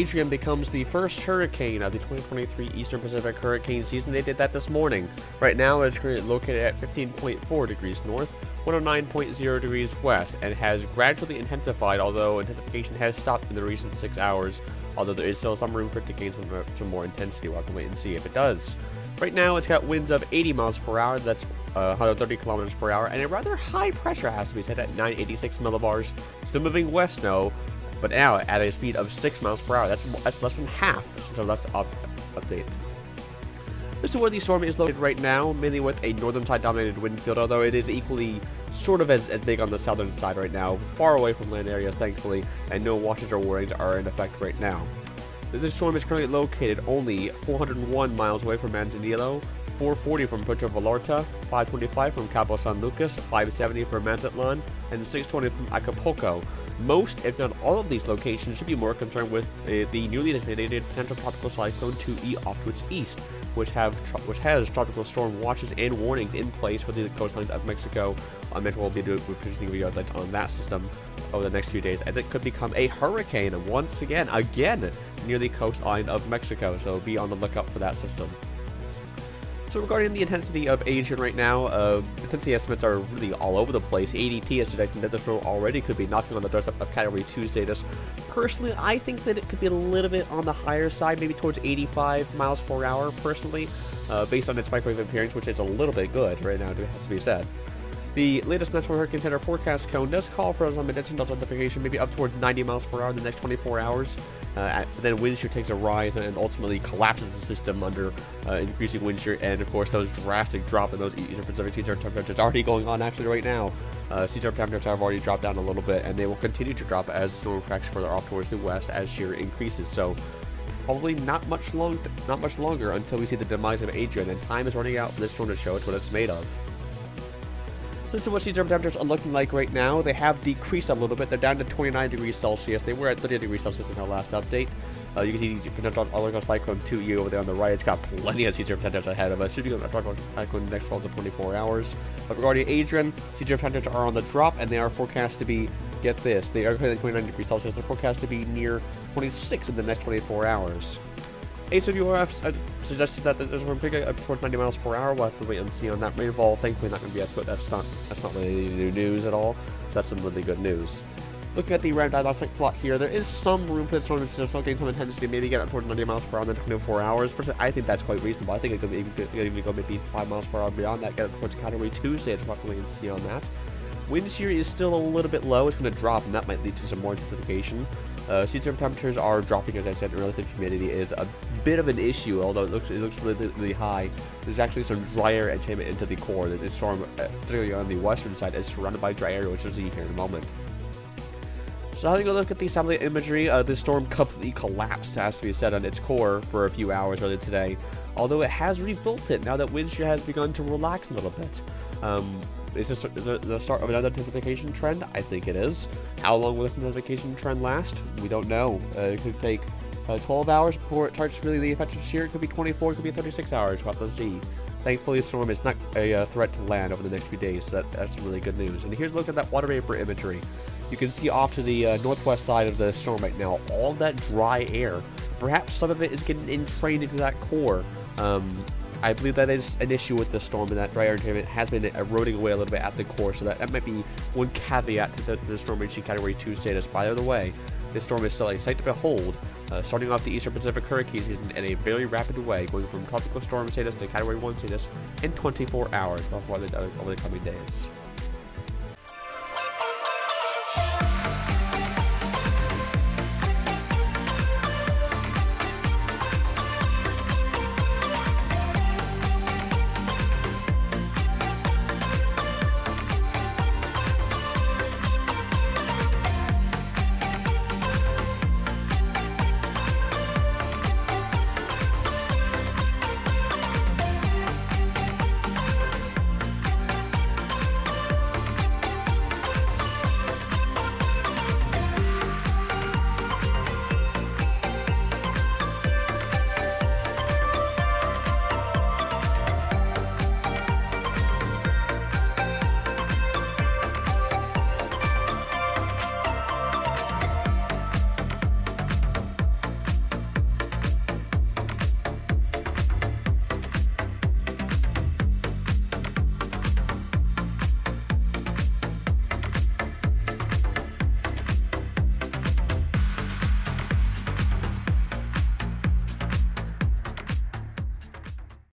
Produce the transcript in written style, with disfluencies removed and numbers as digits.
Adrian becomes the first hurricane of the 2023 Eastern Pacific hurricane season. They did that this morning. Right now, it's currently located at 15.4 degrees north, 109.0 degrees west, and has gradually intensified, although intensification has stopped in the recent 6 hours, although there is still some room for it to gain some more intensity. We'll have to wait and see if it does. Right now, it's got winds of 80 miles per hour, that's 130 kilometers per hour, and a rather high pressure has to be set at 986 millibars. Still moving west, though, but now at a speed of 6 miles per hour. That's less than half since our last update. This is where the storm is located right now, mainly with a northern side dominated wind field, although it is equally sort of as big on the southern side right now, far away from land areas, thankfully, and no watches or warnings are in effect right now. This storm is currently located only 401 miles away from Manzanillo, 440 from Puerto Vallarta, 525 from Cabo San Lucas, 570 from Mazatlan, and 620 from Acapulco. Most, if not all of these locations, should be more concerned with the newly designated potential tropical cyclone 2E off to its east, which has tropical storm watches and warnings in place for the coastlines of Mexico. We'll be producing videos on that system over the next few days, and it could become a hurricane once again near the coastline of Mexico, so be on the lookout for that system. So regarding the intensity of Adrian right now, intensity estimates are really all over the place. ADT is suggesting that this storm already could be knocking on the doorstep of Category 2 status. Personally, I think that it could be a little bit on the higher side, maybe towards 85 miles per hour, personally, based on its microwave appearance, which is a little bit good right now, it has to be said. The latest National Hurricane Center forecast cone does call for some intensification, maybe up towards 90 miles per hour in the next 24 hours. Then wind shear takes a rise and ultimately collapses the system under increasing wind shear, and of course those drastic drop in those Eastern Pacific sea surf temperatures already going on actually right now. Sea surf temperatures have already dropped down a little bit, and they will continue to drop as the storm tracks further off towards the west as shear increases. So probably not much longer until we see the demise of Adrian, and time is running out for this storm to show us what it's made of. So this is what sea surf temperatures are looking like right now. They have decreased a little bit. They're down to 29 degrees Celsius. They were at 30 degrees Celsius in our last update. You can see the potential cyclone 2E over there on the right. It's got plenty of sea surf temperatures ahead of us. Should be going to tropical cyclone in the next 12 to 24 hours. But regarding Adrian, sea surf temperatures are on the drop, and they are forecast to be, get this, they are currently 29 degrees Celsius. They're forecast to be near 26 in the next 24 hours. HWRF suggested that there's one big up towards 90 miles per hour. We'll have to wait and see on that rainfall. Thankfully, not going to be up. That's not really new news at all. So that's some really good news. Looking at the random dynamic plot here, there is some room for the storm to still gain some intensity, maybe get up towards 90 miles per hour in the 24 hours. Personally, I think that's quite reasonable. I think it could even go maybe 5 miles per hour beyond that, get up towards Category 2, so we'll have to wait and see on that. Wind shear is still a little bit low. It's going to drop, and that might lead to some more intensification. Sea surf temperatures are dropping, as I said, and relative humidity is a bit of an issue, although it looks really high. There's actually some dry air entrainment into the core. This storm, particularly on the western side, is surrounded by dry air, which we'll see here in a moment. So having a look at the satellite imagery, this storm completely collapsed, has to be said, on its core for a few hours earlier today, although it has rebuilt it now that wind shear has begun to relax a little bit. Is this the start of another intensification trend? I think it is. How long will this intensification trend last? We don't know. It could take 12 hours before it starts really the effective shear. It could be 24, it could be 36 hours. We'll have to see. Thankfully, the storm is not a threat to land over the next few days, so that's really good news. And here's a look at that water vapor imagery. You can see off to the northwest side of the storm right now, all that dry air. Perhaps some of it is getting entrained into that core. I believe that is an issue with the storm, and that dry air entrainment has been eroding away a little bit at the core, so that might be one caveat to the storm reaching Category 2 status. By the way, this storm is still a sight to behold, starting off the Eastern Pacific hurricane season in a very rapid way, going from tropical storm status to Category 1 status in 24 hours over the coming days.